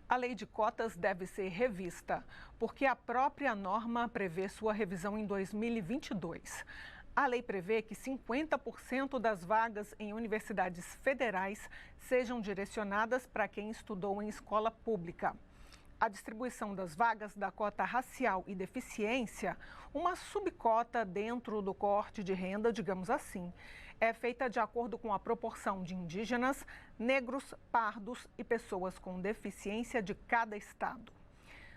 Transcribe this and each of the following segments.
A lei de cotas deve ser revista, porque a própria norma prevê sua revisão em 2022. A lei prevê que 50% das vagas em universidades federais sejam direcionadas para quem estudou em escola pública. A distribuição das vagas da cota racial e deficiência, uma subcota dentro do corte de renda, digamos assim, é feita de acordo com a proporção de indígenas, negros, pardos e pessoas com deficiência de cada estado.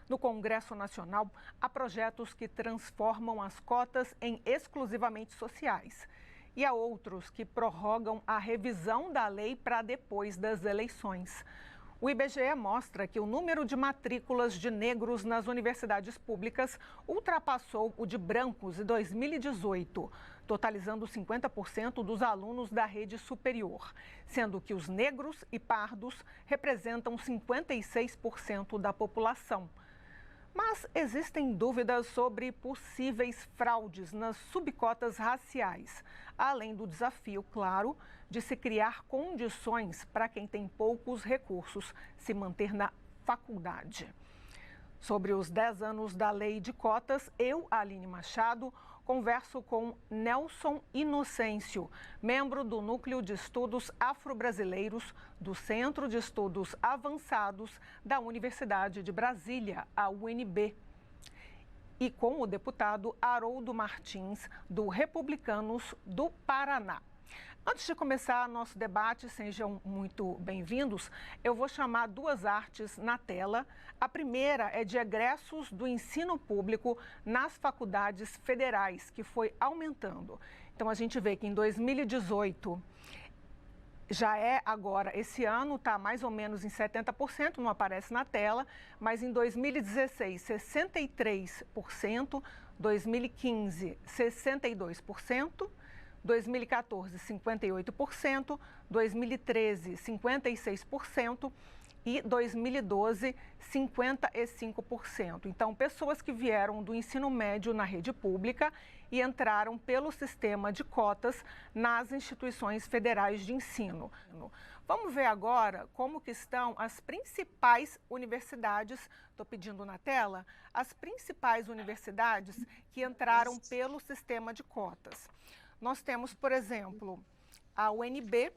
No Congresso Nacional, há projetos que transformam as cotas em exclusivamente sociais. E há outros que prorrogam a revisão da lei para depois das eleições. O IBGE mostra que o número de matrículas de negros nas universidades públicas ultrapassou o de brancos em 2018, totalizando 50% dos alunos da rede superior, sendo que os negros e pardos representam 56% da população. Mas existem dúvidas sobre possíveis fraudes nas subcotas raciais, além do desafio, claro, de se criar condições para quem tem poucos recursos se manter na faculdade. Sobre os 10 anos da lei de cotas, eu, Aline Machado, converso com Nelson Inocêncio, membro do Núcleo de Estudos Afro-Brasileiros do Centro de Estudos Avançados da Universidade de Brasília, a UNB, e com o deputado Haroldo Martins, do Republicanos do Paraná. Antes de começar nosso debate, sejam muito bem-vindos. Eu vou chamar duas artes na tela. A primeira é de egressos do ensino público nas faculdades federais, que foi aumentando. Então, a gente vê que em 2018, já é agora, esse ano está mais ou menos em 70%, não aparece na tela, mas em 2016, 63%, 2015, 62%, 2014, 58%, 2013, 56% e 2012, 55%. Então, pessoas que vieram do ensino médio na rede pública e entraram pelo sistema de cotas nas instituições federais de ensino. Vamos ver agora como que estão as principais universidades, estou pedindo na tela, as principais universidades que entraram pelo sistema de cotas. Nós temos, por exemplo, a UNB.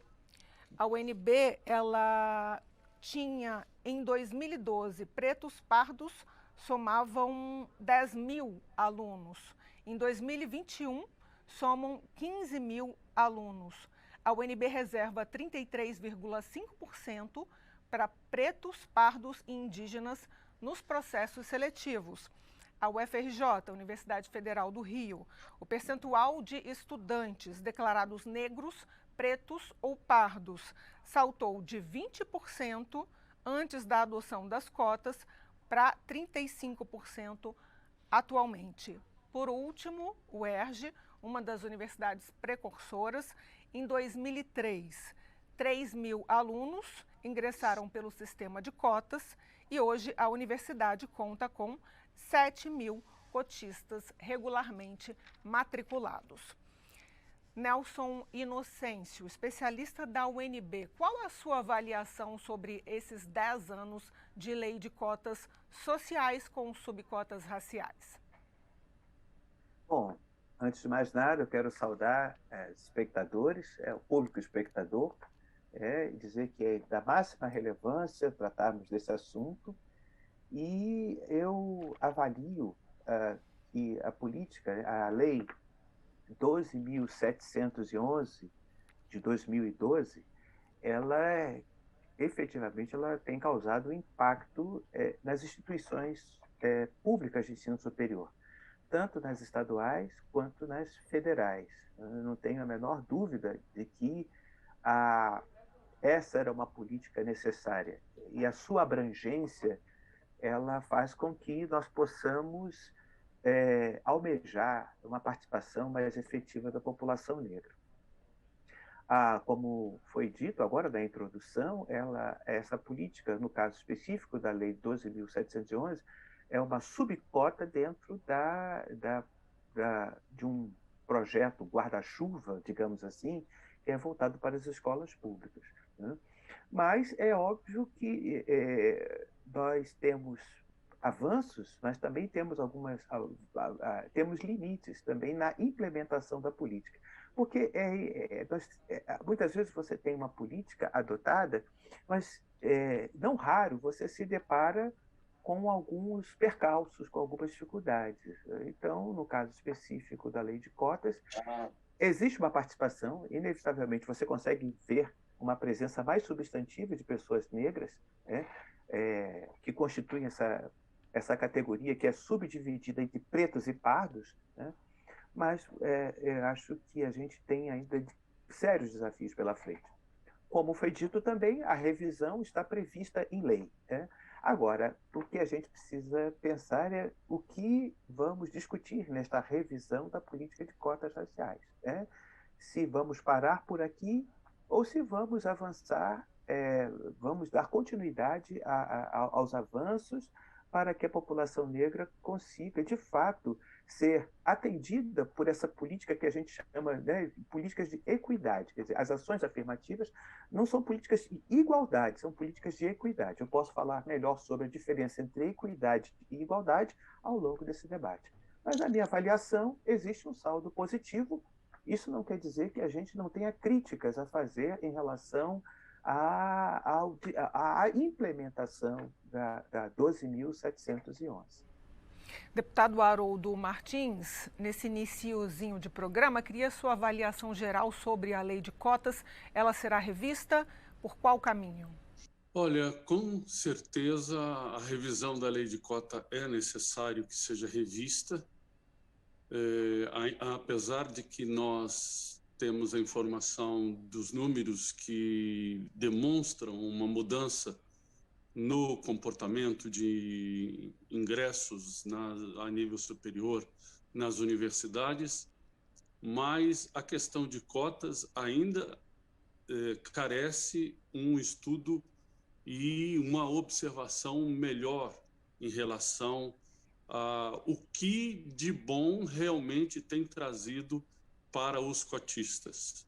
A UNB, ela tinha, em 2012, pretos pardos somavam 10 mil alunos. Em 2021, somam 15 mil alunos. A UNB reserva 33,5% para pretos, pardos e indígenas nos processos seletivos. A UFRJ, Universidade Federal do Rio, o percentual de estudantes declarados negros, pretos ou pardos saltou de 20% antes da adoção das cotas para 35% atualmente. Por último, o UERJ, uma das universidades precursoras, em 2003, 3 mil alunos ingressaram pelo sistema de cotas e hoje a universidade conta com 7 mil cotistas regularmente matriculados. Nelson Inocêncio, especialista da UNB, qual a sua avaliação sobre esses 10 anos de lei de cotas sociais com subcotas raciais? Bom, antes de mais nada, eu quero saudar os espectadores, o público espectador, e dizer que é da máxima relevância tratarmos desse assunto, e eu avalio que a política, a lei 12.711 de 2012, ela efetivamente ela tem causado impacto nas instituições públicas de ensino superior, tanto nas estaduais quanto nas federais. Eu não tenho a menor dúvida de que essa era uma política necessária, e a sua abrangência ela faz com que nós possamos almejar uma participação mais efetiva da população negra. Como foi dito agora na introdução, essa política, no caso específico da Lei 12.711, é uma subcota dentro de um projeto guarda-chuva, digamos assim, que é voltado para as escolas públicas, né? Mas é óbvio que nós temos avanços, mas também temos temos limites também na implementação da política. Porque muitas vezes você tem uma política adotada, mas não raro você se depara com alguns percalços, com algumas dificuldades. Então, no caso específico da lei de cotas, existe uma participação, inevitavelmente você consegue ver uma presença mais substantiva de pessoas negras, né, que constituem essa categoria que é subdividida entre pretos e pardos, né, mas eu acho que a gente tem ainda sérios desafios pela frente. Como foi dito também, a revisão está prevista em lei, né? Agora, o que a gente precisa pensar é o que vamos discutir nesta revisão da política de cotas raciais, né? Se vamos parar por aqui ou se vamos avançar, vamos dar continuidade aos avanços para que a população negra consiga, de fato, ser atendida por essa política que a gente chama, né, políticas de equidade. Quer dizer, as ações afirmativas não são políticas de igualdade, são políticas de equidade. Eu posso falar melhor sobre a diferença entre equidade e igualdade ao longo desse debate. Mas, na minha avaliação, existe um saldo positivo. Isso não quer dizer que a gente não tenha críticas a fazer em relação à implementação da 12.711. Deputado Haroldo Martins, nesse iniciozinho de programa, queria sua avaliação geral sobre a lei de cotas. Ela será revista? Por qual caminho? Olha, com certeza a revisão da lei de cota é necessário que seja revista, apesar de que nós temos a informação dos números que demonstram uma mudança no comportamento de ingressos a nível superior nas universidades, mas a questão de cotas ainda carece um estudo e uma observação melhor em relação a o que de bom realmente tem trazido para os cotistas.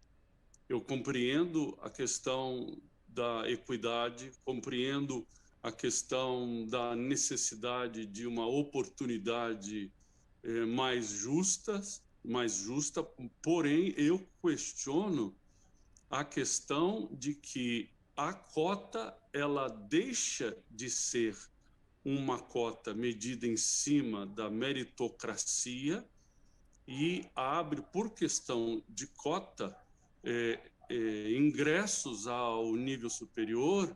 Eu compreendo a questão da equidade, compreendo a questão da necessidade de uma oportunidade mais justa, porém eu questiono a questão de que a cota ela deixa de ser uma cota medida em cima da meritocracia e abre, por questão de cota, ingressos ao nível superior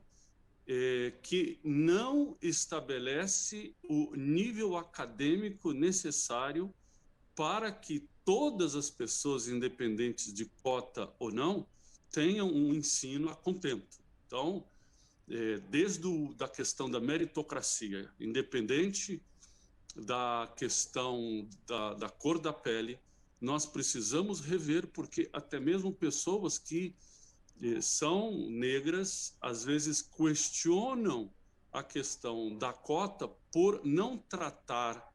que não estabelece o nível acadêmico necessário para que todas as pessoas, independentes de cota ou não, tenham um ensino a contento. Então, desde da questão da meritocracia, independente da questão da cor da pele, nós precisamos rever, porque até mesmo pessoas que são negras, às vezes questionam a questão da cota por não tratar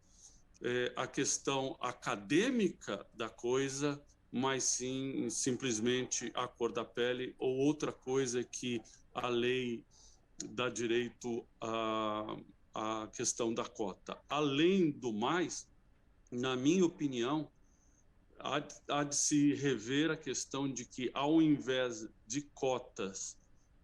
a questão acadêmica da coisa, mas sim simplesmente a cor da pele ou outra coisa que a lei dá direito à questão da cota. Além do mais, na minha opinião, há de se rever a questão de que, ao invés de cotas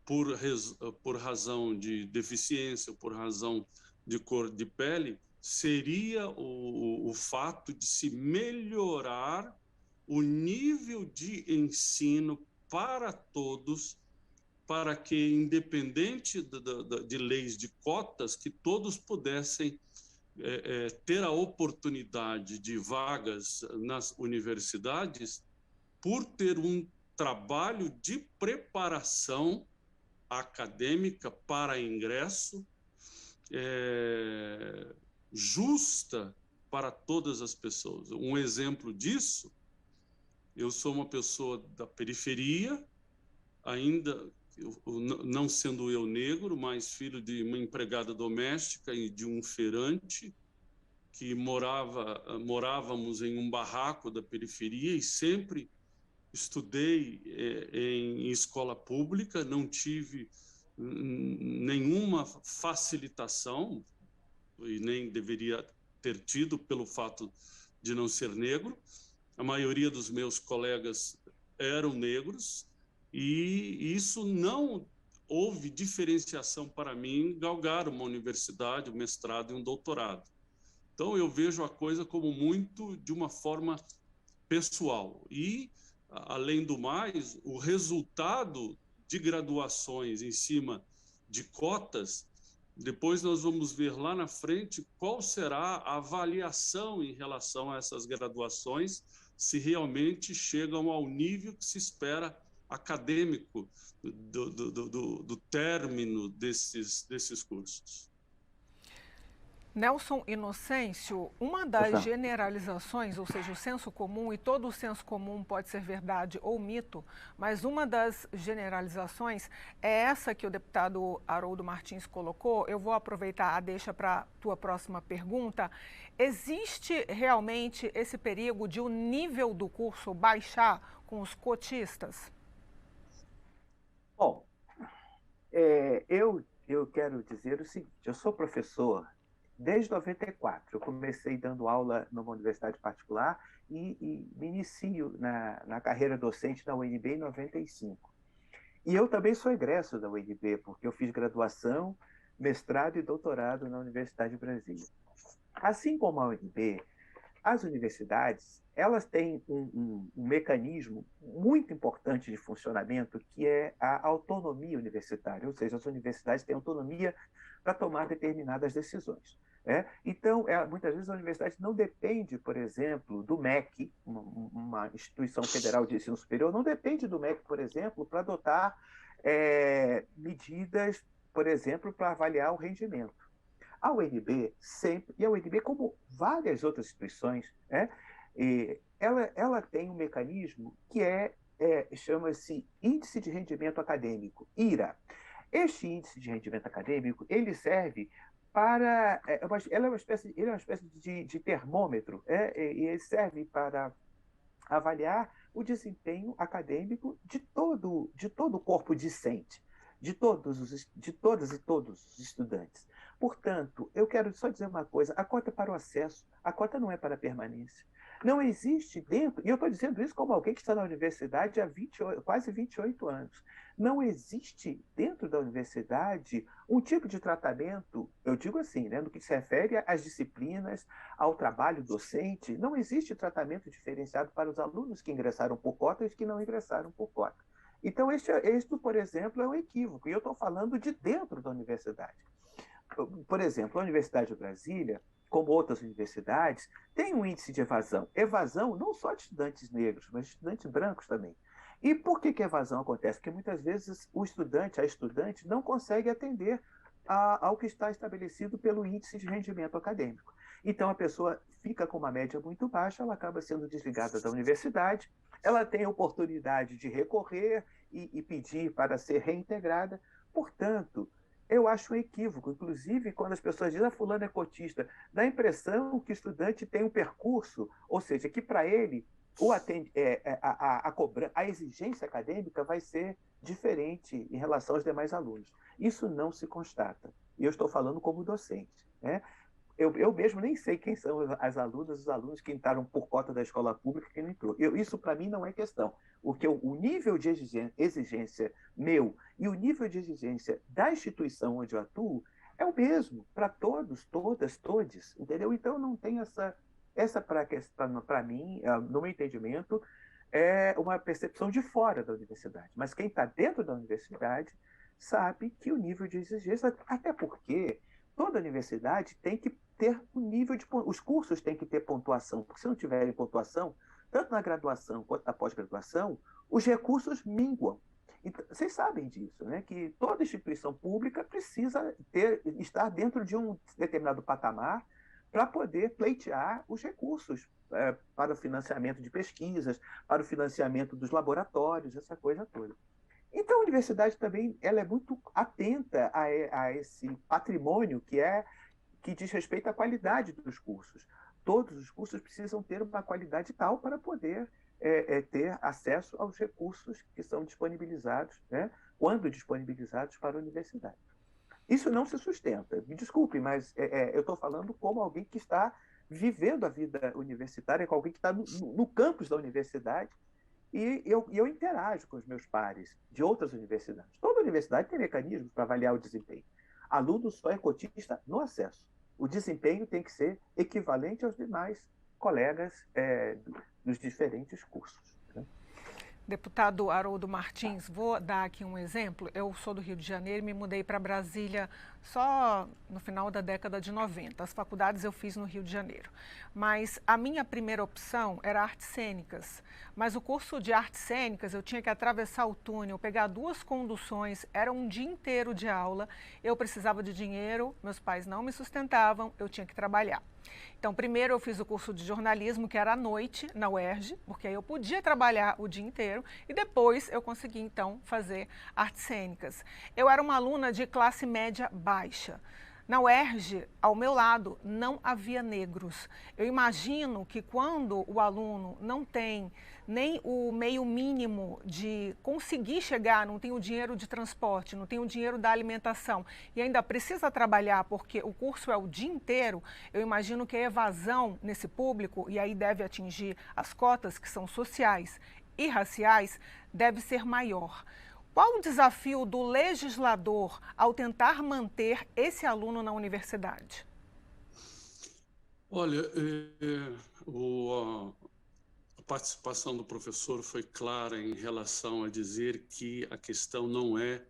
por razão de deficiência, por razão de cor de pele, seria o fato de se melhorar o nível de ensino para todos, para que, independente de leis de cotas, que todos pudessem ter a oportunidade de vagas nas universidades por ter um trabalho de preparação acadêmica para ingresso justa para todas as pessoas. Um exemplo disso, eu sou uma pessoa da periferia, ainda não sendo eu negro, mas filho de uma empregada doméstica e de um feirante, que morávamos em um barraco da periferia e sempre estudei em escola pública, não tive nenhuma facilitação, e nem deveria ter tido pelo fato de não ser negro. A maioria dos meus colegas eram negros, e isso não houve diferenciação para mim galgar uma universidade, um mestrado e um doutorado. Então, eu vejo a coisa como muito de uma forma pessoal. E, além do mais, o resultado de graduações em cima de cotas, depois nós vamos ver lá na frente qual será a avaliação em relação a essas graduações, se realmente chegam ao nível que se espera acadêmico do término desses cursos. Nelson Inocêncio, uma das generalizações, ou seja, o senso comum, e todo o senso comum pode ser verdade ou mito, mas uma das generalizações é essa que o deputado Haroldo Martins colocou. Eu vou aproveitar a deixa para a tua próxima pergunta. Existe realmente esse perigo de o nível do curso baixar com os cotistas? Bom, eu quero dizer o seguinte, eu sou professor desde 94. Eu comecei dando aula numa universidade particular e me inicio na carreira docente da UNB em 95. E eu também sou egresso da UNB, porque eu fiz graduação, mestrado e doutorado na Universidade de Brasília. Assim como a UNB, as universidades, elas têm um mecanismo muito importante de funcionamento, que é a autonomia universitária, ou seja, as universidades têm autonomia para tomar determinadas decisões. Então, muitas vezes a universidade não depende, por exemplo, do MEC, uma instituição federal de ensino superior, não depende do MEC, por exemplo, para adotar medidas, por exemplo, para avaliar o rendimento. A UNB sempre, e a UNB, como várias outras instituições, ela tem um mecanismo que chama-se Índice de Rendimento Acadêmico, IRA. Este índice de rendimento acadêmico, ele serve para... ele é uma espécie de termômetro, e ele serve para avaliar o desempenho acadêmico de todo o corpo discente, de todas e todos os estudantes. Portanto, eu quero só dizer uma coisa, a cota é para o acesso, a cota não é para a permanência. Não existe dentro, e eu estou dizendo isso como alguém que está na universidade há quase 28 anos, não existe dentro da universidade um tipo de tratamento, eu digo assim, no que se refere às disciplinas, ao trabalho docente, não existe tratamento diferenciado para os alunos que ingressaram por cota e os que não ingressaram por cota. Então, este, por exemplo, é um equívoco, e eu estou falando de dentro da universidade. Por exemplo, a Universidade de Brasília, como outras universidades, tem um índice de evasão. Evasão não só de estudantes negros, mas de estudantes brancos também. E por que a evasão acontece? Porque muitas vezes o estudante, a estudante, não consegue atender ao que está estabelecido pelo índice de rendimento acadêmico. Então, a pessoa fica com uma média muito baixa, ela acaba sendo desligada da universidade, ela tem a oportunidade de recorrer e pedir para ser reintegrada. Portanto, eu acho um equívoco, inclusive quando as pessoas dizem fulano é cotista, dá a impressão que o estudante tem um percurso, ou seja, que para ele a exigência acadêmica vai ser diferente em relação aos demais alunos. Isso não se constata. E eu estou falando como docente. Eu mesmo nem sei quem são as alunas, os alunos que entraram por cota da escola pública e quem não entrou. Isso, para mim, não é questão. O nível de exigência meu e o nível de exigência da instituição onde eu atuo é o mesmo para todos, todas, todes, entendeu? Então, não tem para mim, no meu entendimento, é uma percepção de fora da universidade. Mas quem está dentro da universidade sabe que o nível de exigência, até porque toda universidade tem que ter um nível de... Os cursos têm que ter pontuação, porque se não tiverem pontuação, tanto na graduação quanto na pós-graduação, os recursos minguam. Então, vocês sabem disso, que toda instituição pública precisa estar dentro de um determinado patamar para poder pleitear os recursos para o financiamento de pesquisas, para o financiamento dos laboratórios, essa coisa toda. Então, a universidade também ela é muito atenta a esse patrimônio que diz respeito à qualidade dos cursos. Todos os cursos precisam ter uma qualidade tal para poder ter acesso aos recursos que são disponibilizados quando disponibilizados para a universidade. Isso não se sustenta. Me desculpe, mas eu estou falando como alguém que está vivendo a vida universitária, com alguém que está no campus da universidade, e eu interajo com os meus pares de outras universidades. Toda universidade tem mecanismos para avaliar o desempenho. Aluno só é cotista no acesso. O desempenho tem que ser equivalente aos demais colegas dos diferentes cursos. Né? Deputado Haroldo Martins, vou dar aqui um exemplo. Eu sou do Rio de Janeiro e me mudei para Brasília só no final da década de 90. As faculdades eu fiz no Rio de Janeiro. Mas a minha primeira opção era artes cênicas. Mas o curso de artes cênicas eu tinha que atravessar o túnel, pegar 2 conduções, era um dia inteiro de aula. Eu precisava de dinheiro, meus pais não me sustentavam, eu tinha que trabalhar. Então, primeiro eu fiz o curso de jornalismo, que era à noite, na UERJ, porque aí eu podia trabalhar o dia inteiro, e depois eu consegui, então, fazer artes cênicas. Eu era uma aluna de classe média baixa. Na UERJ, ao meu lado, não havia negros. Eu imagino que quando o aluno não tem nem o meio mínimo de conseguir chegar, não tem o dinheiro de transporte, não tem o dinheiro da alimentação e ainda precisa trabalhar porque o curso é o dia inteiro, eu imagino que a evasão nesse público, e aí deve atingir as cotas que são sociais e raciais, deve ser maior. Qual o desafio do legislador ao tentar manter esse aluno na universidade? Olha, a participação do professor foi clara em relação a dizer que a questão não é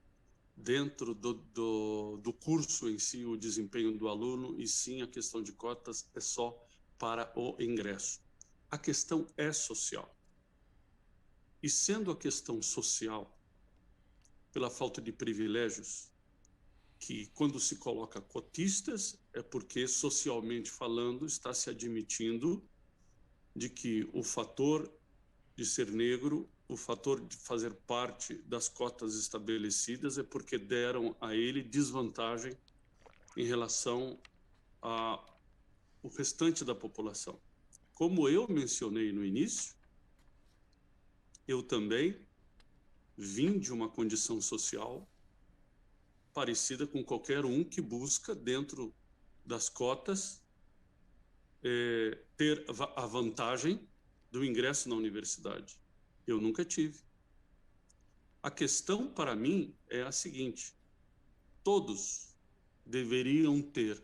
dentro do curso em si, o desempenho do aluno, e sim a questão de cotas é só para o ingresso. A questão é social. E sendo a questão social, pela falta de privilégios, que quando se coloca cotistas é porque, socialmente falando, está se admitindo de que o fator de ser negro, o fator de fazer parte das cotas estabelecidas é porque deram a ele desvantagem em relação ao restante da população. Como eu mencionei no início, eu também vim de uma condição social parecida com qualquer um que busca, dentro das cotas, ter a vantagem do ingresso na universidade. Eu nunca tive. A questão, para mim, é a seguinte: todos deveriam ter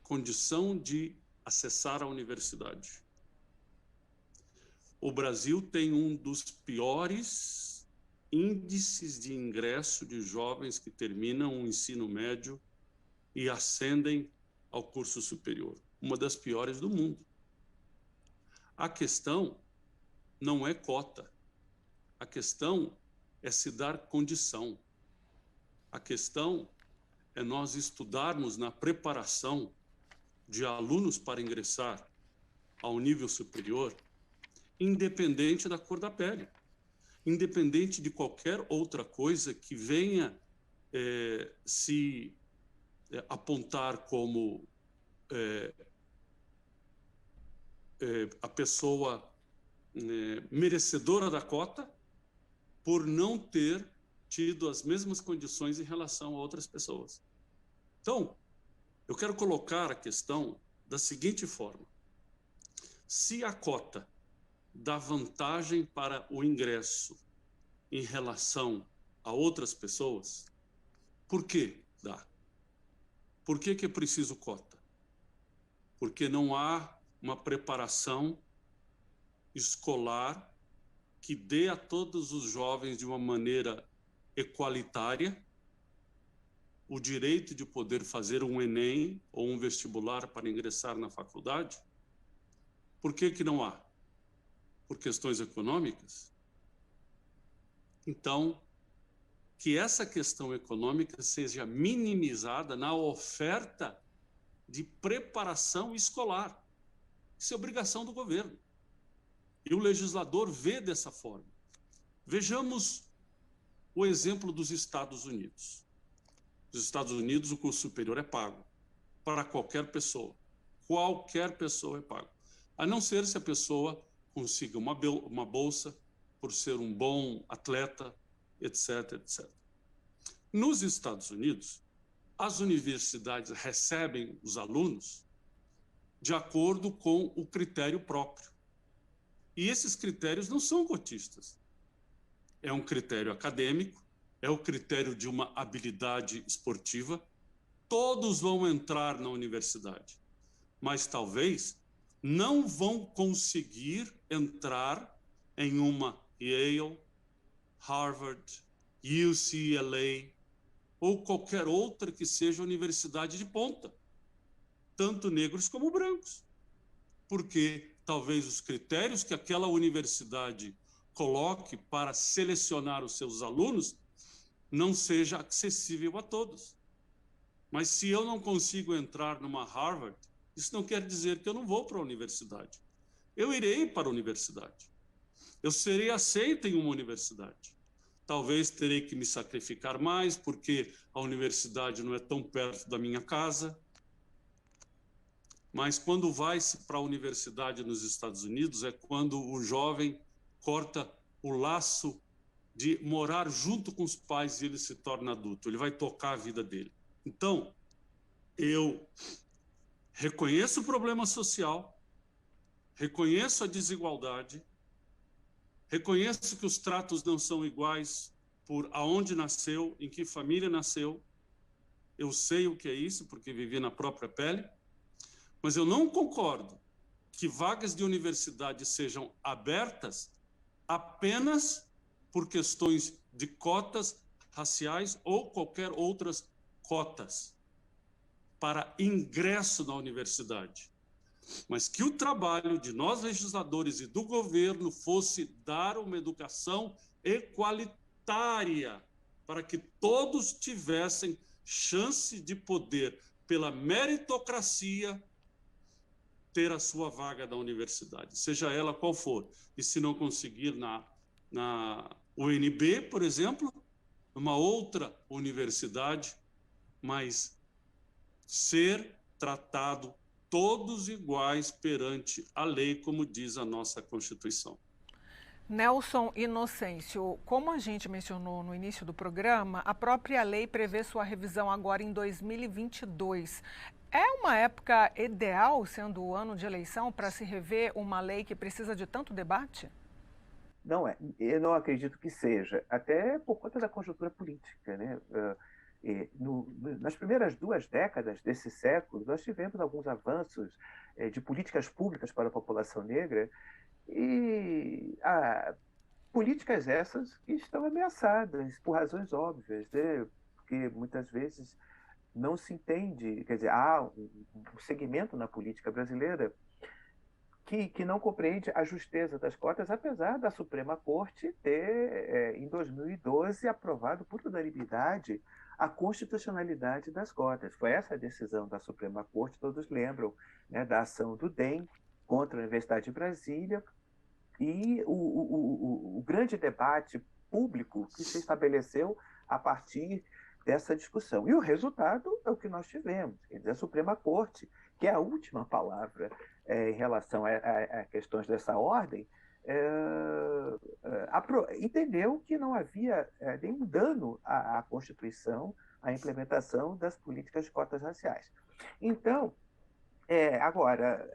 condição de acessar a universidade. O Brasil tem um dos piores índices de ingresso de jovens que terminam o ensino médio e ascendem ao curso superior. Uma das piores do mundo. A questão não é cota. A questão é se dar condição. A questão é nós estudarmos na preparação de alunos para ingressar ao nível superior, independente da cor da pele, independente de qualquer outra coisa que venha se apontar como a pessoa merecedora da cota por não ter tido as mesmas condições em relação a outras pessoas. Então, eu quero colocar a questão da seguinte forma: se a cota dá vantagem para o ingresso em relação a outras pessoas, por que dá? Por que é preciso cota? Porque não há uma preparação escolar que dê a todos os jovens, de uma maneira equalitária, o direito de poder fazer um Enem ou um vestibular para ingressar na faculdade? Por que não há? Por questões econômicas? Então, que essa questão econômica seja minimizada na oferta de preparação escolar. Isso é obrigação do governo. E o legislador vê dessa forma. Vejamos o exemplo dos Estados Unidos. Nos Estados Unidos, o curso superior é pago para qualquer pessoa. Qualquer pessoa é pago. A não ser se a pessoa consiga uma bolsa por ser um bom atleta, etc, etc. Nos Estados Unidos, as universidades recebem os alunos de acordo com o critério próprio. E esses critérios não são cotistas. É um critério acadêmico, é o critério de uma habilidade esportiva. Todos vão entrar na universidade, mas talvez não vão conseguir entrar em uma Yale, Harvard, UCLA ou qualquer outra que seja universidade de ponta, tanto negros como brancos, porque talvez os critérios que aquela universidade coloque para selecionar os seus alunos não seja acessível a todos. Mas se eu não consigo entrar numa Harvard, isso não quer dizer que eu não vou para a universidade. Eu irei para a universidade. Eu serei aceito em uma universidade. Talvez terei que me sacrificar mais, porque a universidade não é tão perto da minha casa. Mas quando vai-se para a universidade nos Estados Unidos, é quando o jovem corta o laço de morar junto com os pais e ele se torna adulto. Ele vai tocar a vida dele. Então, eu reconheço o problema social, reconheço a desigualdade, reconheço que os tratos não são iguais por aonde nasceu, em que família nasceu. Eu sei o que é isso, porque vivi na própria pele, mas eu não concordo que vagas de universidade sejam abertas apenas por questões de cotas raciais ou qualquer outras cotas para ingresso na universidade, mas que o trabalho de nós legisladores e do governo fosse dar uma educação equalitária para que todos tivessem chance de poder, pela meritocracia, ter a sua vaga da universidade, seja ela qual for. E se não conseguir na UNB, por exemplo, numa outra universidade, mas ser tratado todos iguais perante a lei, como diz a nossa Constituição. Nelson Inocêncio, como a gente mencionou no início do programa, a própria lei prevê sua revisão agora em 2022. É uma época ideal, sendo o ano de eleição, para se rever uma lei que precisa de tanto debate? Não é, eu não acredito que seja, até por conta da conjuntura política, né? Nas primeiras 2 décadas desse século, nós tivemos alguns avanços de políticas públicas para a população negra e políticas essas que estão ameaçadas por razões óbvias, né? Porque muitas vezes não se entende, quer dizer, há um segmento na política brasileira que não compreende a justeza das cotas, apesar da Suprema Corte ter, em 2012, aprovado por unanimidade a constitucionalidade das cotas. Foi essa a decisão da Suprema Corte, todos lembram, né, da ação do DEM contra a Universidade de Brasília, e o grande debate público que se estabeleceu a partir dessa discussão. E o resultado é o que nós tivemos, quer dizer, a Suprema Corte, que é a última palavra em relação a questões dessa ordem, entendeu que não havia nenhum dano à Constituição, à implementação das políticas de cotas raciais. Então, agora,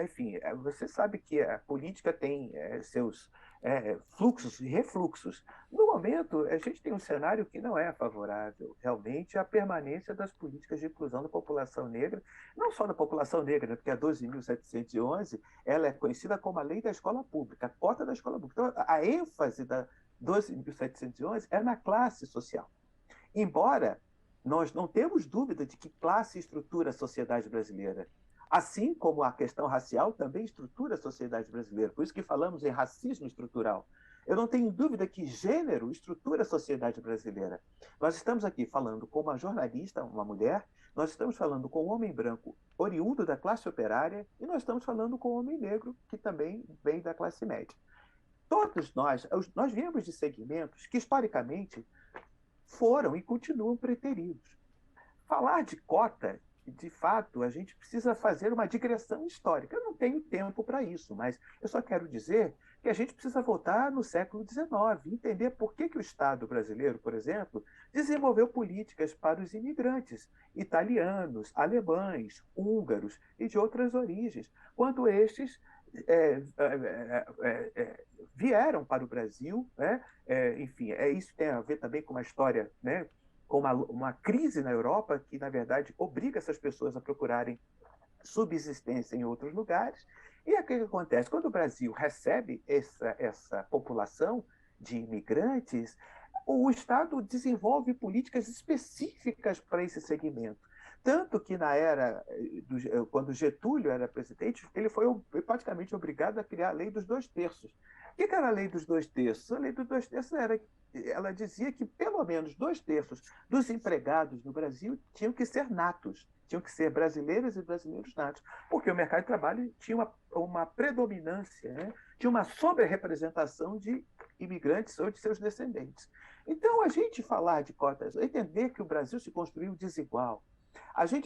enfim, você sabe que a política tem seus fluxos e refluxos. No momento, a gente tem um cenário que não é favorável realmente à permanência das políticas de inclusão da população negra, não só da população negra, né, porque a 12.711 ela é conhecida como a lei da escola pública, a cota da escola pública. Então, a ênfase da 12.711 é na classe social. Embora nós não temos dúvida de que classe estrutura a sociedade brasileira, assim como a questão racial também estrutura a sociedade brasileira. Por isso que falamos em racismo estrutural. Eu não tenho dúvida que gênero estrutura a sociedade brasileira. Nós estamos aqui falando com uma jornalista, uma mulher, nós estamos falando com um homem branco oriundo da classe operária e nós estamos falando com um homem negro que também vem da classe média. Todos nós viemos de segmentos que, historicamente, foram e continuam preteridos. Falar de cota de fato, a gente precisa fazer uma digressão histórica. Eu não tenho tempo para isso, mas eu só quero dizer que a gente precisa voltar no século XIX, entender por que o Estado brasileiro, por exemplo, desenvolveu políticas para os imigrantes italianos, alemães, húngaros e de outras origens, quando estes vieram para o Brasil, né? Enfim, isso tem a ver também com uma história, né? Com uma crise na Europa que, na verdade, obriga essas pessoas a procurarem subsistência em outros lugares. E o que acontece? Quando o Brasil recebe essa população de imigrantes, o Estado desenvolve políticas específicas para esse segmento. Tanto que, quando Getúlio era presidente, ele foi praticamente obrigado a criar a lei dos 2/3. O que era a lei dos 2/3? A lei dos 2/3 ela dizia que pelo menos 2/3 dos empregados no Brasil tinham que ser natos, tinham que ser brasileiras e brasileiros natos, porque o mercado de trabalho tinha uma predominância, né? Tinha uma sobre-representação de imigrantes ou de seus descendentes. Então, a gente falar de cotas, entender que o Brasil se construiu desigual.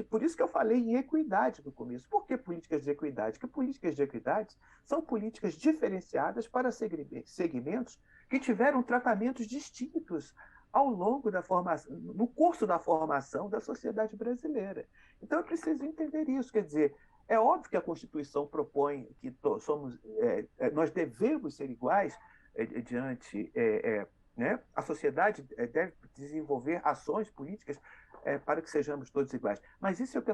Por isso que eu falei em equidade no começo. Por que políticas de equidade? Porque políticas de equidade são políticas diferenciadas para segmentos que tiveram tratamentos distintos ao longo da formação, no curso da formação da sociedade brasileira. Então, é preciso entender isso. Quer dizer, é óbvio que a Constituição propõe que nós devemos ser iguais diante, né? A sociedade deve desenvolver ações políticas para que sejamos todos iguais. Mas isso é o que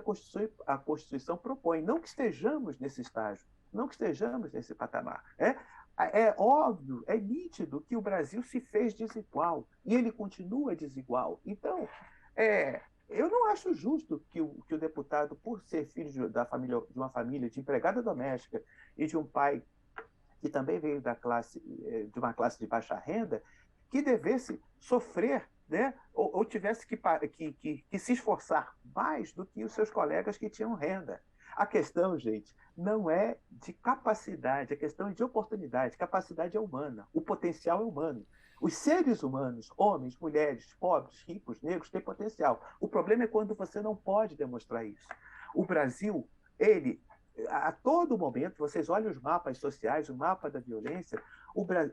a Constituição propõe, não que estejamos nesse estágio, não que estejamos nesse patamar. É óbvio, é nítido que o Brasil se fez desigual e ele continua desigual. Então, eu não acho justo que o deputado, por ser filho de uma família de empregada doméstica e de um pai que também veio de uma classe de baixa renda, que devesse sofrer, né? ou tivesse que se esforçar mais do que os seus colegas que tinham renda. A questão, gente, não é de capacidade, a questão é de oportunidade. Capacidade é humana, o potencial é humano. Os seres humanos, homens, mulheres, pobres, ricos, negros, têm potencial. O problema é quando você não pode demonstrar isso. O Brasil, a todo momento, vocês olham os mapas sociais, o mapa da violência,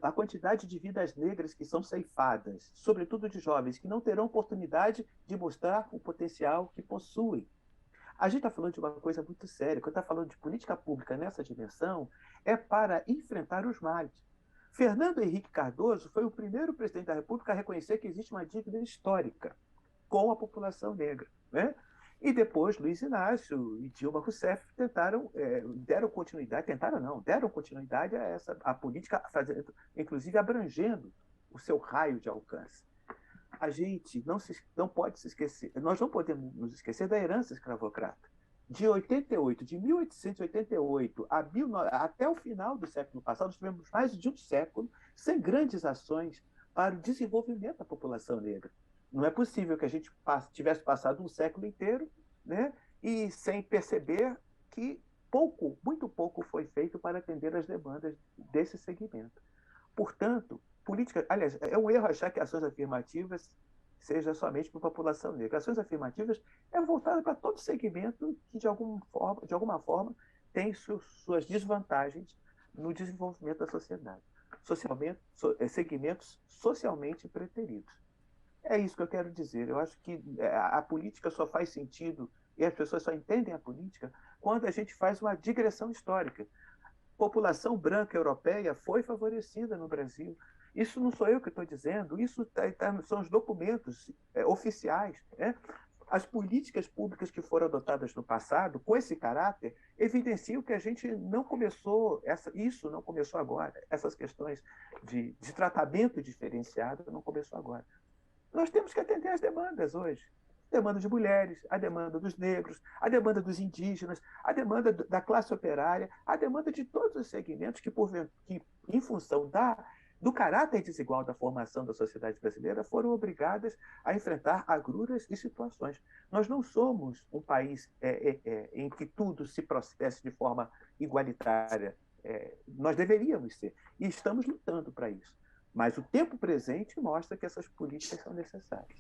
a quantidade de vidas negras que são ceifadas, sobretudo de jovens, que não terão oportunidade de mostrar o potencial que possuem. A gente está falando de uma coisa muito séria. Quando está falando de política pública nessa dimensão, é para enfrentar os males. Fernando Henrique Cardoso foi o primeiro presidente da República a reconhecer que existe uma dívida histórica com a população negra, né? E depois Luiz Inácio e Dilma Rousseff deram continuidade a política, inclusive abrangendo o seu raio de alcance. A gente não pode se esquecer, nós não podemos nos esquecer da herança escravocrata. De 1888 até o final do século passado, nós tivemos mais de um século sem grandes ações para o desenvolvimento da população negra. Não é possível que a gente tivesse passado um século inteiro, né, e sem perceber que muito pouco foi feito para atender as demandas desse segmento. Portanto, aliás, é um erro achar que ações afirmativas seja somente para a população negra. Ações afirmativas é voltada para todo segmento que, de alguma forma, tem suas desvantagens no desenvolvimento da sociedade. Segmentos socialmente preteridos. É isso que eu quero dizer. Eu acho que a política só faz sentido e as pessoas só entendem a política quando a gente faz uma digressão histórica. A população branca europeia foi favorecida no Brasil. Isso não sou eu que estou dizendo, isso são os documentos oficiais, né? As políticas públicas que foram adotadas no passado, com esse caráter, evidenciam que a gente não começou, isso não começou agora. Essas questões de tratamento diferenciado não começou agora. Nós temos que atender às demandas hoje. A demanda de mulheres, a demanda dos negros, a demanda dos indígenas, a demanda da classe operária, a demanda de todos os segmentos que em função do caráter desigual da formação da sociedade brasileira, foram obrigadas a enfrentar agruras e situações. Nós não somos um país em que tudo se processe de forma igualitária. Nós deveríamos ser. E estamos lutando para isso. Mas o tempo presente mostra que essas políticas são necessárias.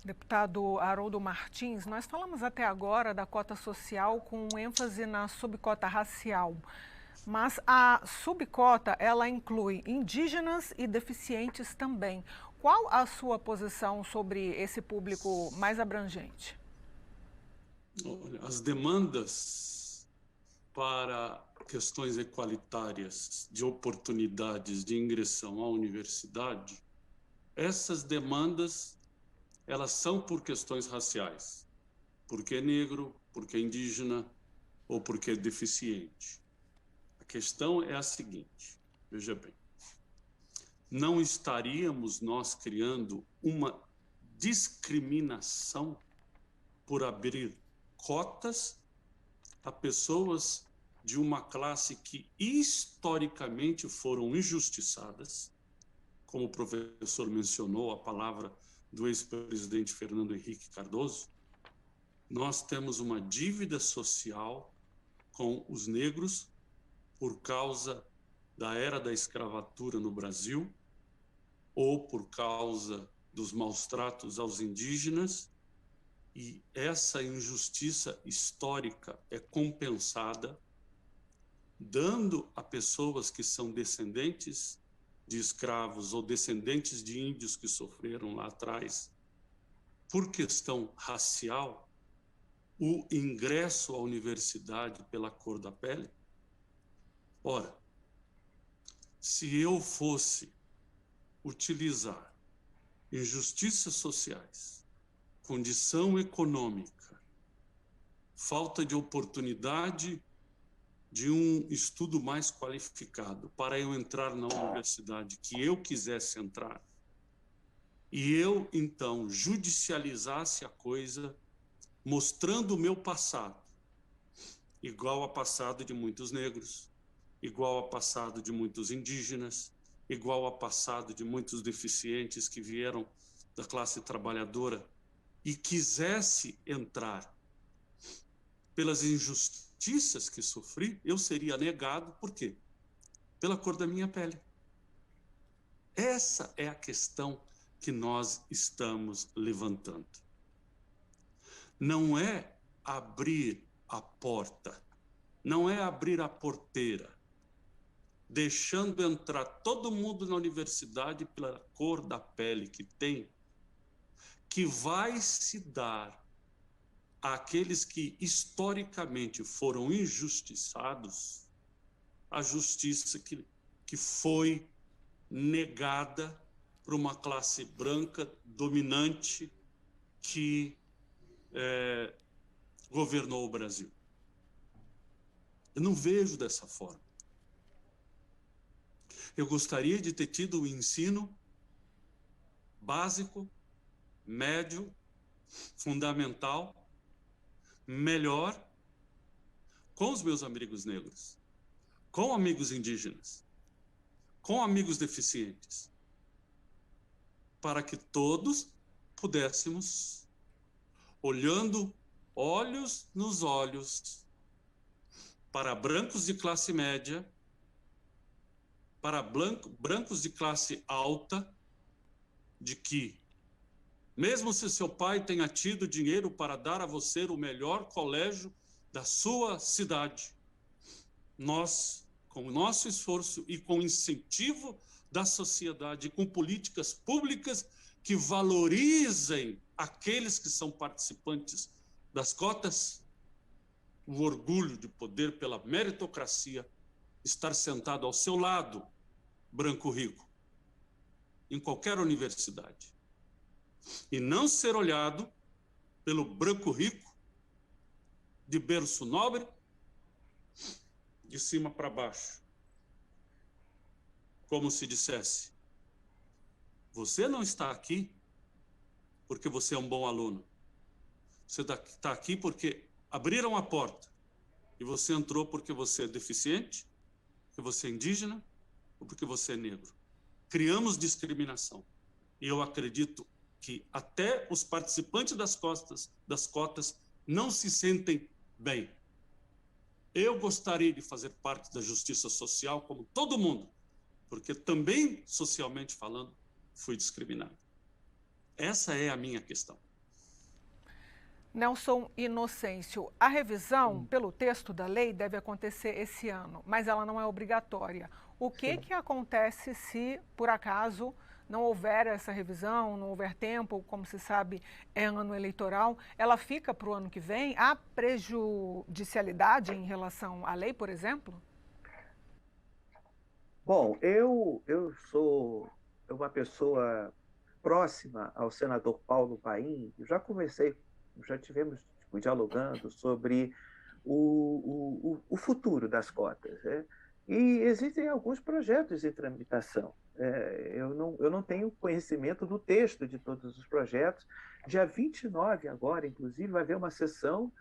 Deputado Haroldo Martins, nós falamos até agora da cota social com ênfase na subcota racial, mas a subcota, ela inclui indígenas e deficientes também. Qual a sua posição sobre esse público mais abrangente? Olha, as demandas para questões equalitárias de oportunidades de ingressão à universidade, essas demandas, elas são por questões raciais, porque é negro, porque é indígena ou porque é deficiente. A questão é a seguinte, veja bem, não estaríamos nós criando uma discriminação por abrir cotas a pessoas de uma classe que historicamente foram injustiçadas, como o professor mencionou a palavra do ex-presidente Fernando Henrique Cardoso. Nós temos uma dívida social com os negros por causa da era da escravatura no Brasil ou por causa dos maus tratos aos indígenas, e essa injustiça histórica é compensada dando a pessoas que são descendentes de escravos ou descendentes de índios que sofreram lá atrás, por questão racial, o ingresso à universidade pela cor da pele. Ora, se eu fosse utilizar injustiças sociais, condição econômica, falta de oportunidade de um estudo mais qualificado para eu entrar na universidade que eu quisesse entrar, e eu, então, judicializasse a coisa, mostrando o meu passado, igual ao passado de muitos negros, igual ao passado de muitos indígenas, igual ao passado de muitos deficientes que vieram da classe trabalhadora, e quisesse entrar pelas injustiças que sofri, eu seria negado. Por quê? Pela cor da minha pele. Essa é a questão que nós estamos levantando. Não é abrir a porta, não é abrir a porteira, deixando entrar todo mundo na universidade pela cor da pele que tem, que vai se dar àqueles que historicamente foram injustiçados, a justiça que foi negada por uma classe branca dominante que governou o Brasil. Eu não vejo dessa forma. Eu gostaria de ter tido o ensino básico, médio, fundamental, melhor com os meus amigos negros, com amigos indígenas, com amigos deficientes, para que todos pudéssemos, olhando olhos nos olhos, para brancos de classe média, para brancos de classe alta, de que, mesmo se seu pai tenha tido dinheiro para dar a você o melhor colégio da sua cidade, nós, com o nosso esforço e com o incentivo da sociedade, com políticas públicas que valorizem aqueles que são participantes das cotas, o orgulho de poder, pela meritocracia, estar sentado ao seu lado, branco rico, em qualquer universidade, e não ser olhado pelo branco rico, de berço nobre, de cima para baixo, como se dissesse: você não está aqui porque você é um bom aluno, você está aqui porque abriram a porta e você entrou porque você é deficiente, porque você é indígena ou porque você é negro. Criamos discriminação. E eu acredito que até os participantes das cotas não se sentem bem. Eu gostaria de fazer parte da justiça social como todo mundo, porque também, socialmente falando, fui discriminado. Essa é a minha questão. Nelson Inocêncio, a revisão pelo texto da lei deve acontecer esse ano, mas ela não é obrigatória. O que acontece se, por acaso, não houver essa revisão, não houver tempo, como se sabe, é ano eleitoral, ela fica para o ano que vem? Há prejudicialidade em relação à lei, por exemplo? Bom, eu sou uma pessoa próxima ao senador Paulo Paim. Eu já conversei, já tivemos tipo, dialogando sobre o futuro das cotas, né? E existem alguns projetos em tramitação. Eu não tenho conhecimento do texto de todos os projetos. Dia 29 agora, inclusive, vai haver uma sessão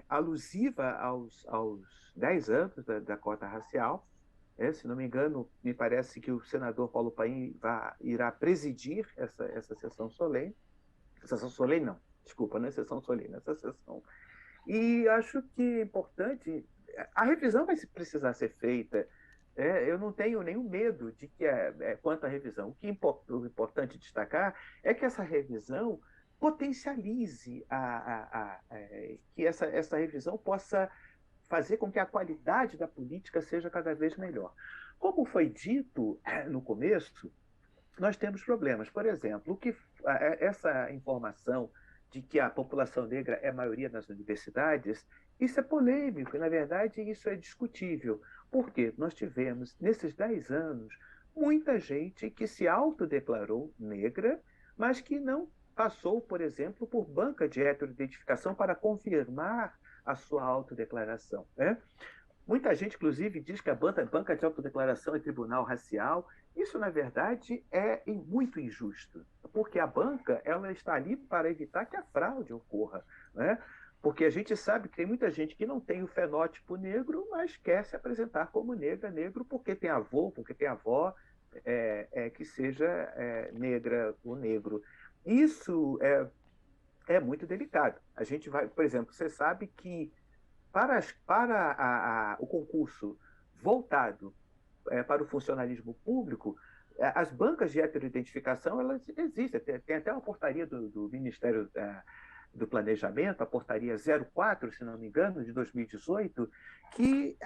alusiva aos 10 anos da cota racial. Se não me engano, me parece que o senador Paulo Paim irá presidir essa sessão solene. Sessão solene, não, desculpa, não é sessão solene, essa sessão. E acho que é importante, a revisão vai precisar ser feita. Eu não tenho nenhum medo de que, quanto à revisão, o importante destacar é que essa revisão potencialize que essa revisão possa fazer com que a qualidade da política seja cada vez melhor. Como foi dito no começo, nós temos problemas. Por exemplo, essa informação de que a população negra é a maioria nas universidades, isso é polêmico e, na verdade, isso é discutível. Por quê? Nós tivemos, nesses 10 anos, muita gente que se autodeclarou negra, mas que não passou, por exemplo, por banca de heteroidentificação para confirmar a sua autodeclaração, né? Muita gente, inclusive, diz que a banca de autodeclaração é tribunal racial. Isso, na verdade, é muito injusto, porque a banca ela está ali para evitar que a fraude ocorra, né? Porque a gente sabe que tem muita gente que não tem o fenótipo negro, mas quer se apresentar como negro porque tem avô, porque tem avó que seja negra ou negro. Isso é muito delicado. A gente vai, por exemplo, você sabe que para o concurso voltado para o funcionalismo público, as bancas de heteroidentificação elas existem. Tem até uma portaria do Ministério do Planejamento, a portaria 04, se não me engano, de 2018, que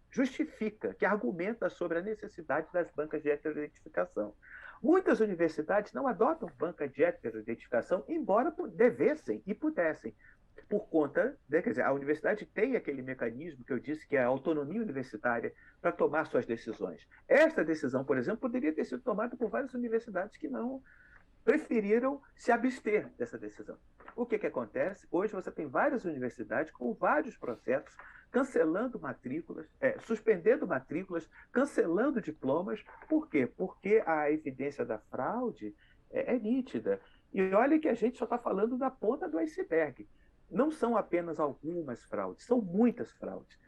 justifica, que argumenta sobre a necessidade das bancas de heteroidentificação. Muitas universidades não adotam banca de heteroidentificação, embora devessem e pudessem, por conta, quer dizer, a universidade tem aquele mecanismo que eu disse que é a autonomia universitária para tomar suas decisões. Esta decisão, por exemplo, poderia ter sido tomada por várias universidades que não preferiram se abster dessa decisão. O que acontece? Hoje você tem várias universidades com vários processos cancelando matrículas, suspendendo matrículas, cancelando diplomas. Por quê? Porque a evidência da fraude é nítida. E olha que a gente só está falando da ponta do iceberg. Não são apenas algumas fraudes, são muitas fraudes.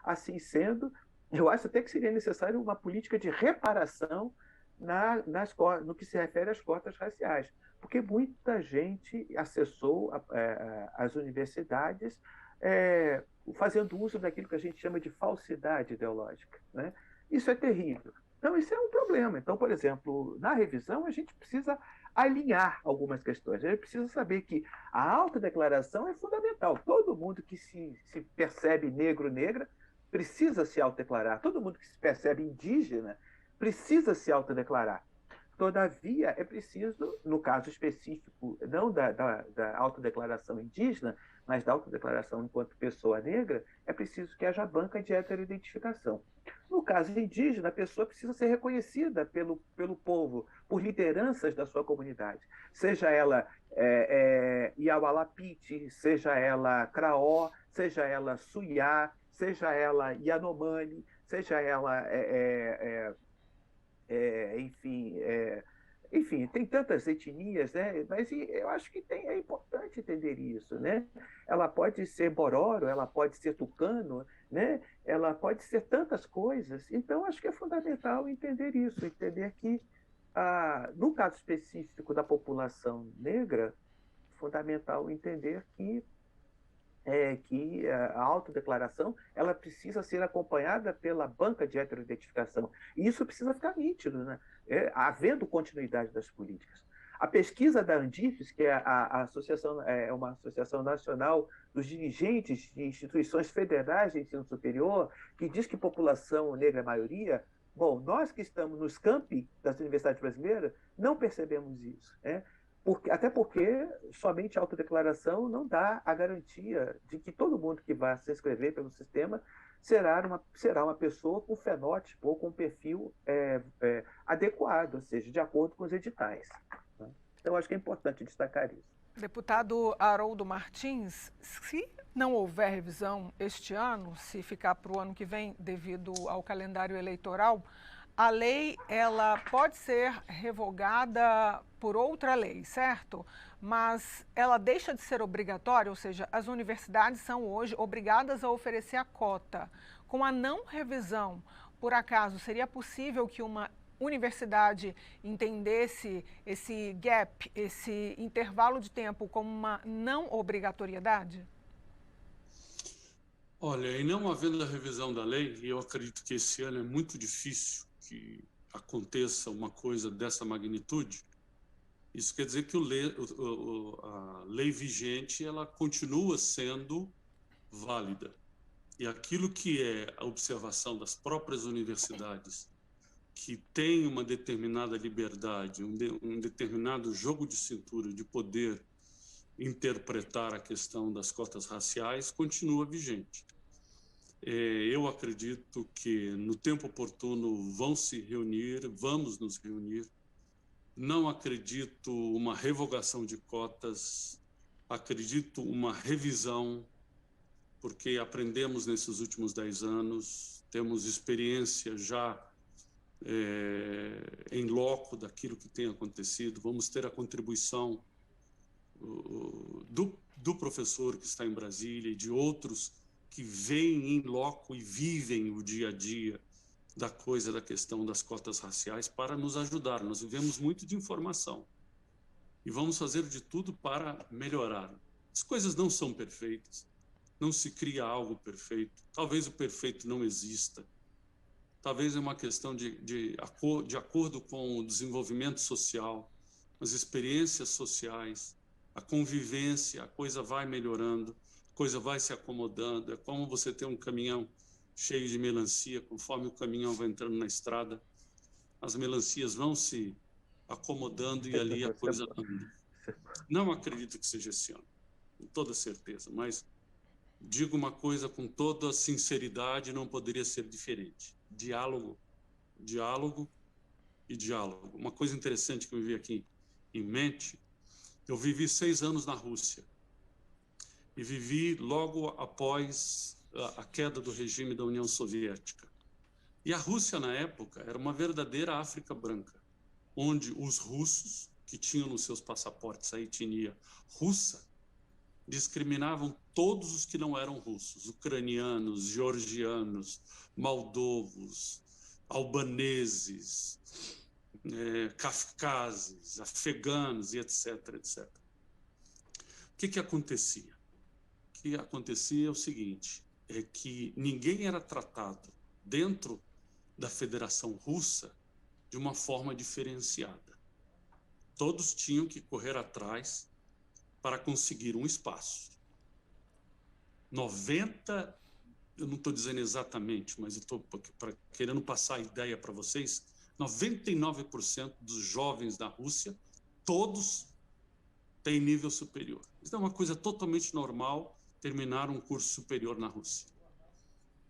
Assim sendo, eu acho até que seria necessário uma política de reparação no que se refere às cotas raciais, porque muita gente acessou as universidades fazendo uso daquilo que a gente chama de falsidade ideológica, né? Isso é terrível. Então, isso é um problema. Então, por exemplo, na revisão, a gente precisa alinhar algumas questões. A gente precisa saber que a autodeclaração é fundamental. Todo mundo que se percebe negro, negra, precisa se autodeclarar. Todo mundo que se percebe indígena precisa se autodeclarar. Todavia, é preciso, no caso específico, não da autodeclaração indígena, mas da autodeclaração enquanto pessoa negra, é preciso que haja banca de heteroidentificação. No caso indígena, a pessoa precisa ser reconhecida pelo povo, por lideranças da sua comunidade, seja ela Iaualapiti, seja ela Craó, seja ela Suiá, seja ela Yanomami, seja ela enfim, tem tantas etnias, né? Mas eu acho que é importante entender isso, né? Ela pode ser bororo, ela pode ser tucano, né? Ela pode ser tantas coisas. Então, acho que é fundamental entender isso, entender que, no caso específico da população negra, é fundamental entender que a autodeclaração ela precisa ser acompanhada pela banca de heteroidentificação. E isso precisa ficar nítido, né? Havendo continuidade das políticas. A pesquisa da Andifes, que é a associação, é uma associação nacional dos dirigentes de instituições federais de ensino superior, que diz que população negra é a maioria, bom, nós que estamos nos campi das universidades brasileiras não percebemos isso, né? Até porque somente a autodeclaração não dá a garantia de que todo mundo que vai se inscrever pelo sistema será uma pessoa com fenótipo ou com perfil adequado, ou seja, de acordo com os editais. Né? Então, acho que é importante destacar isso. Deputado Haroldo Martins, se não houver revisão este ano, se ficar para o ano que vem devido ao calendário eleitoral, a lei ela pode ser revogada por outra lei, certo? Mas ela deixa de ser obrigatória, ou seja, as universidades são hoje obrigadas a oferecer a cota. Com a não revisão, por acaso, seria possível que uma universidade entendesse esse gap, esse intervalo de tempo como uma não obrigatoriedade? Olha, e não havendo a revisão da lei, e eu acredito que esse ano é muito difícil que aconteça uma coisa dessa magnitude, isso quer dizer que a lei vigente ela continua sendo válida. E aquilo que é a observação das próprias universidades, que tem uma determinada liberdade, um determinado jogo de cintura de poder interpretar a questão das cotas raciais, continua vigente. Eu acredito que no tempo oportuno vamos nos reunir. Não acredito uma revogação de cotas, acredito uma revisão, porque aprendemos nesses últimos 10 anos, temos experiência já em loco daquilo que tem acontecido, vamos ter a contribuição do professor que está em Brasília e de outros que veem em loco e vivem o dia a dia da questão das cotas raciais para nos ajudar. Nós vivemos muito de informação e vamos fazer de tudo para melhorar. As coisas não são perfeitas, não se cria algo perfeito, talvez o perfeito não exista, talvez é uma questão de acordo com o desenvolvimento social, as experiências sociais, a convivência, a coisa vai melhorando, a coisa vai se acomodando. É como você ter um caminhão cheio de melancia, conforme o caminhão vai entrando na estrada, as melancias vão se acomodando e ali a coisa anda. Não acredito que seja esse ano, com toda certeza, mas digo uma coisa com toda sinceridade, não poderia ser diferente. Diálogo, diálogo e diálogo. Uma coisa interessante que eu vi aqui em mente, eu vivi 6 anos na Rússia e vivi logo após a queda do regime da União Soviética. E a Rússia, na época, era uma verdadeira África branca, onde os russos, que tinham nos seus passaportes a etnia russa, discriminavam todos os que não eram russos, ucranianos, georgianos, moldovos, albaneses, kafkazes, afeganos e etc, etc. O que acontecia? O que acontecia é o seguinte, é que ninguém era tratado dentro da Federação Russa de uma forma diferenciada. Todos tinham que correr atrás para conseguir um espaço. 90, eu não estou dizendo exatamente, mas eu estou querendo passar a ideia para vocês, 99% dos jovens da Rússia, todos têm nível superior. Isso é uma coisa totalmente normal, terminar um curso superior na Rússia.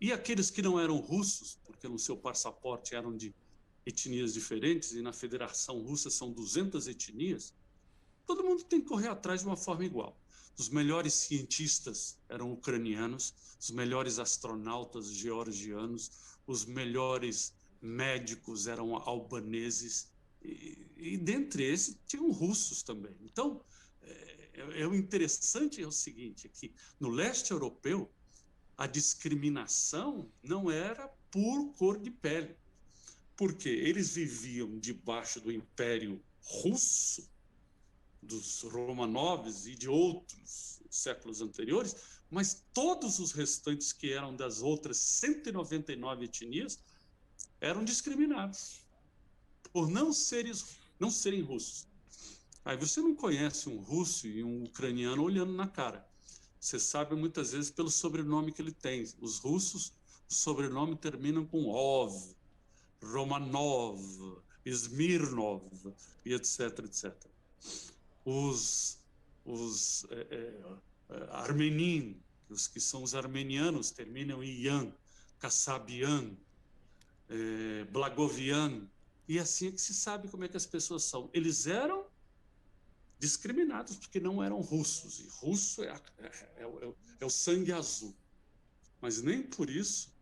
E aqueles que não eram russos, porque no seu passaporte eram de etnias diferentes, e na Federação Russa são 200 etnias, todo mundo tem que correr atrás de uma forma igual. Os melhores cientistas eram ucranianos, os melhores astronautas georgianos, os melhores médicos eram albaneses, e dentre esses tinham russos também. Então, o interessante é o seguinte, é que no leste europeu, a discriminação não era por cor de pele, porque eles viviam debaixo do Império Russo, dos Romanovs e de outros séculos anteriores, mas todos os restantes que eram das outras 199 etnias eram discriminados por não serem russos. Aí você não conhece um russo e um ucraniano olhando na cara. Você sabe muitas vezes pelo sobrenome que ele tem. Os russos, o sobrenome terminam com Ov, Romanov, Smirnov, e etc, etc. Os Armenin, os que são os armenianos, terminam em Yan, Kassabian, Blagovian, e assim é que se sabe como é que as pessoas são. Eles eram discriminados porque não eram russos, e russo é o sangue azul. Mas nem por isso,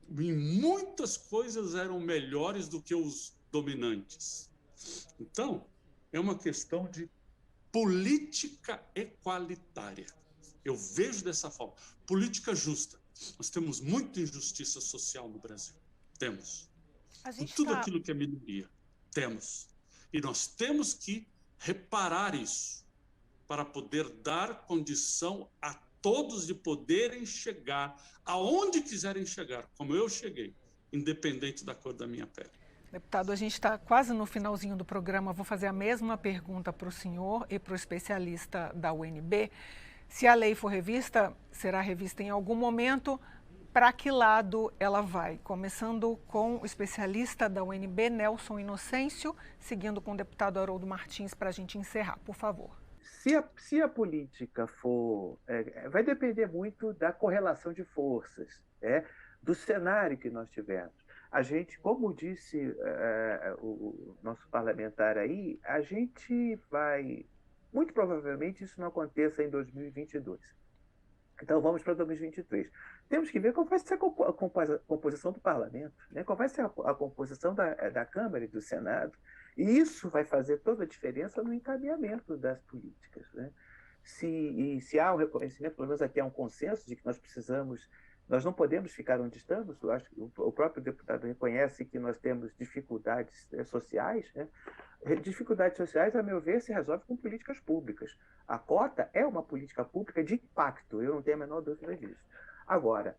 em muitas coisas eram melhores do que os dominantes. Então, é uma questão de política equalitária. Eu vejo dessa forma. Política justa. Nós temos muita injustiça social no Brasil. Temos. Em tudo aquilo que é minoria. Temos. E nós temos que reparar isso para poder dar condição a todos de poderem chegar aonde quiserem chegar, como eu cheguei, independente da cor da minha pele. Deputado, a gente está quase no finalzinho do programa. Vou fazer a mesma pergunta para o senhor e para o especialista da UNB. Se a lei for revista, será revista em algum momento, para que lado ela vai? Começando com o especialista da UNB, Nelson Inocêncio, seguindo com o deputado Haroldo Martins, para a gente encerrar, por favor. Se a política for... vai depender muito da correlação de forças, do cenário que nós tivermos. A gente, como disse o nosso parlamentar aí, a gente vai... Muito provavelmente isso não aconteça em 2022. Então vamos para 2023. Temos que ver qual vai ser a composição do parlamento, né? Qual vai ser a composição da Câmara e do Senado. E isso vai fazer toda a diferença no encaminhamento das políticas, né? Se há um reconhecimento, pelo menos aqui há um consenso de que nós não podemos ficar onde estamos. Eu acho que o próprio deputado reconhece que nós temos dificuldades sociais, né? Dificuldades sociais, a meu ver, se resolve com políticas públicas. A cota é uma política pública de impacto, eu não tenho a menor dúvida disso. Agora,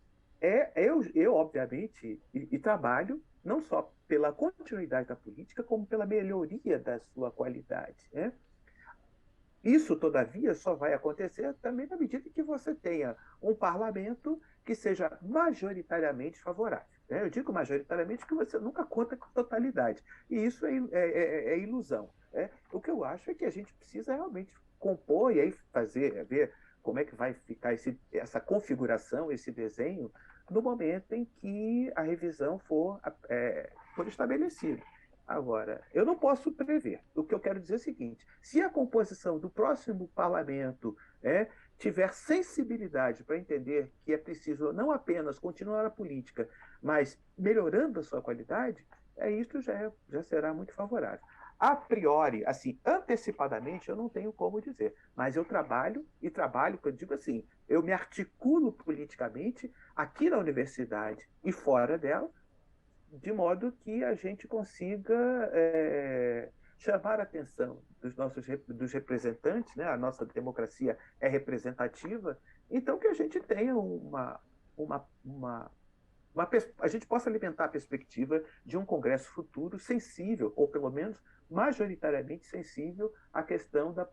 eu obviamente, trabalho não só pela continuidade da política, como pela melhoria da sua qualidade, né? Isso, todavia, só vai acontecer também na medida que você tenha um parlamento que seja majoritariamente favorável. Eu digo majoritariamente porque você nunca conta com a totalidade. E isso é ilusão. O que eu acho é que a gente precisa realmente compor e aí ver como é que vai ficar essa configuração, esse desenho, no momento em que a revisão for estabelecida. Agora, eu não posso prever. O que eu quero dizer é o seguinte: se a composição do próximo parlamento tiver sensibilidade para entender que é preciso não apenas continuar a política, mas melhorando a sua qualidade, isso já será muito favorável. A priori, assim, antecipadamente, eu não tenho como dizer, mas eu trabalho, eu digo assim, eu me articulo politicamente aqui na universidade e fora dela, de modo que a gente consiga chamar a atenção dos representantes, né? A nossa democracia é representativa, então que a gente tenha a gente possa alimentar a perspectiva de um Congresso futuro sensível, ou pelo menos majoritariamente sensível à questão das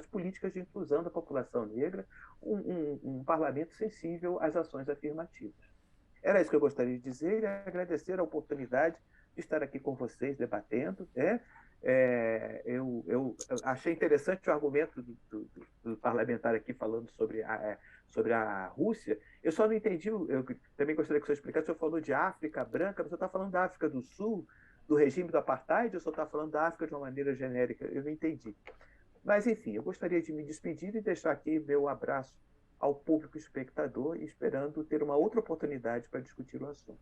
políticas de inclusão da população negra, um parlamento sensível às ações afirmativas. Era isso que eu gostaria de dizer e agradecer a oportunidade de estar aqui com vocês debatendo. Eu achei interessante o argumento do parlamentar aqui falando sobre a Rússia. Eu só não entendi, eu também gostaria que o senhor explicasse, o senhor falou de África branca, mas o senhor está falando da África do Sul, do regime do apartheid, ou o senhor está falando da África de uma maneira genérica? Eu não entendi. Mas, enfim, eu gostaria de me despedir e deixar aqui meu abraço ao público espectador, esperando ter uma outra oportunidade para discutir o assunto.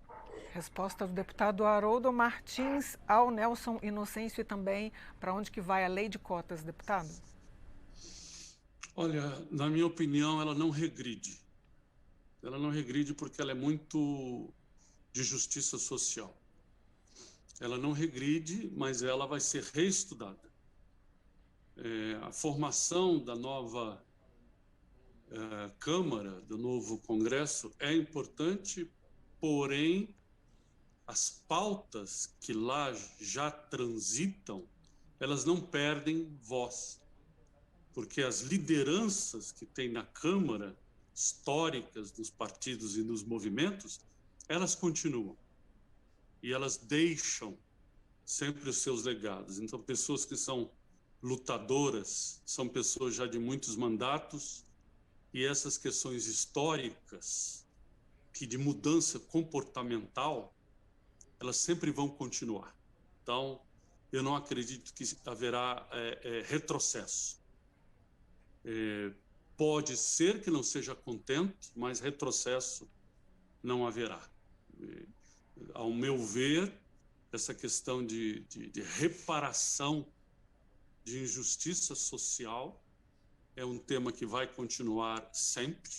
Resposta do deputado Haroldo Martins ao Nelson Inocêncio e também para onde que vai a lei de cotas, deputado? Olha, na minha opinião, ela não regride. Ela não regride porque ela é muito de justiça social. Ela não regride, mas ela vai ser reestudada. A formação da nova Câmara, do novo Congresso, é importante, porém, as pautas que lá já transitam, elas não perdem voz, porque as lideranças que tem na Câmara, históricas dos partidos e dos movimentos, elas continuam. E elas deixam sempre os seus legados. Então, pessoas que são lutadoras, são pessoas já de muitos mandatos, e essas questões históricas, que de mudança comportamental, elas sempre vão continuar. Então, eu não acredito que haverá retrocesso. Pode ser que não seja contente, mas retrocesso não haverá. Ao meu ver, essa questão de reparação de injustiça social é um tema que vai continuar sempre.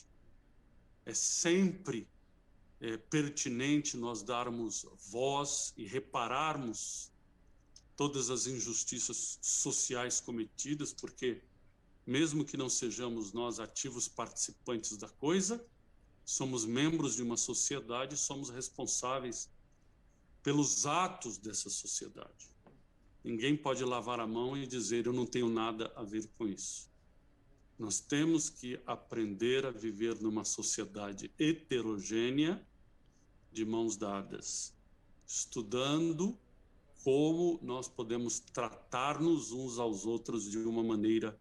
É sempre pertinente nós darmos voz e repararmos todas as injustiças sociais cometidas, porque mesmo que não sejamos nós ativos participantes da coisa, somos membros de uma sociedade, somos responsáveis pelos atos dessa sociedade. Ninguém pode lavar a mão e dizer, eu não tenho nada a ver com isso. Nós temos que aprender a viver numa sociedade heterogênea, de mãos dadas, estudando como nós podemos tratar-nos uns aos outros de uma maneira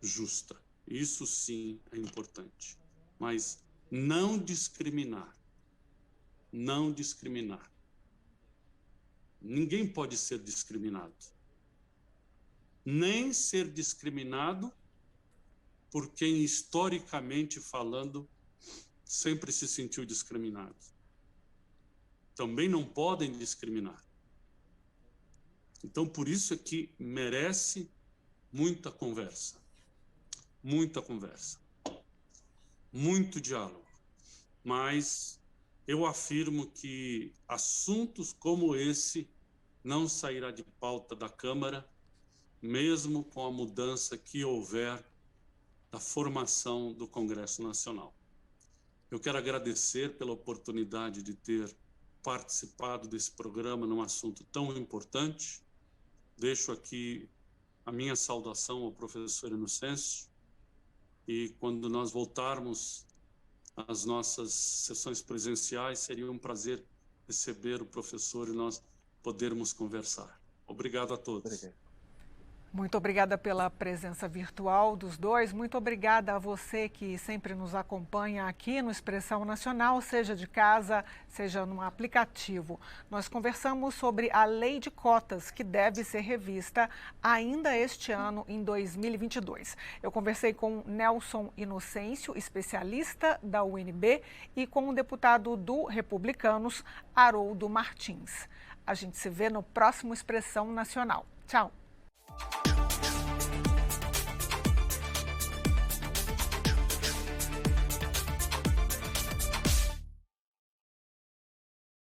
justa. Isso sim é importante. Mas não discriminar. Não discriminar. Ninguém pode ser discriminado. Nem ser discriminado por quem, historicamente falando, sempre se sentiu discriminado. Também não podem discriminar. Então, por isso é que merece muita conversa, muito diálogo. Mas eu afirmo que assuntos como esse não sairá de pauta da Câmara, mesmo com a mudança que houver da formação do Congresso Nacional. Eu quero agradecer pela oportunidade de ter participado desse programa num assunto tão importante. Deixo aqui a minha saudação ao professor Inocêncio, e quando nós voltarmos às nossas sessões presenciais, seria um prazer receber o professor e nós podermos conversar. Obrigado a todos. Obrigado. Muito obrigada pela presença virtual dos dois. Muito obrigada a você que sempre nos acompanha aqui no Expressão Nacional, seja de casa, seja no aplicativo. Nós conversamos sobre a lei de cotas, que deve ser revista ainda este ano, em 2022. Eu conversei com Nelson Inocêncio, especialista da UNB, e com o deputado do Republicanos, Haroldo Martins. A gente se vê no próximo Expressão Nacional. Tchau!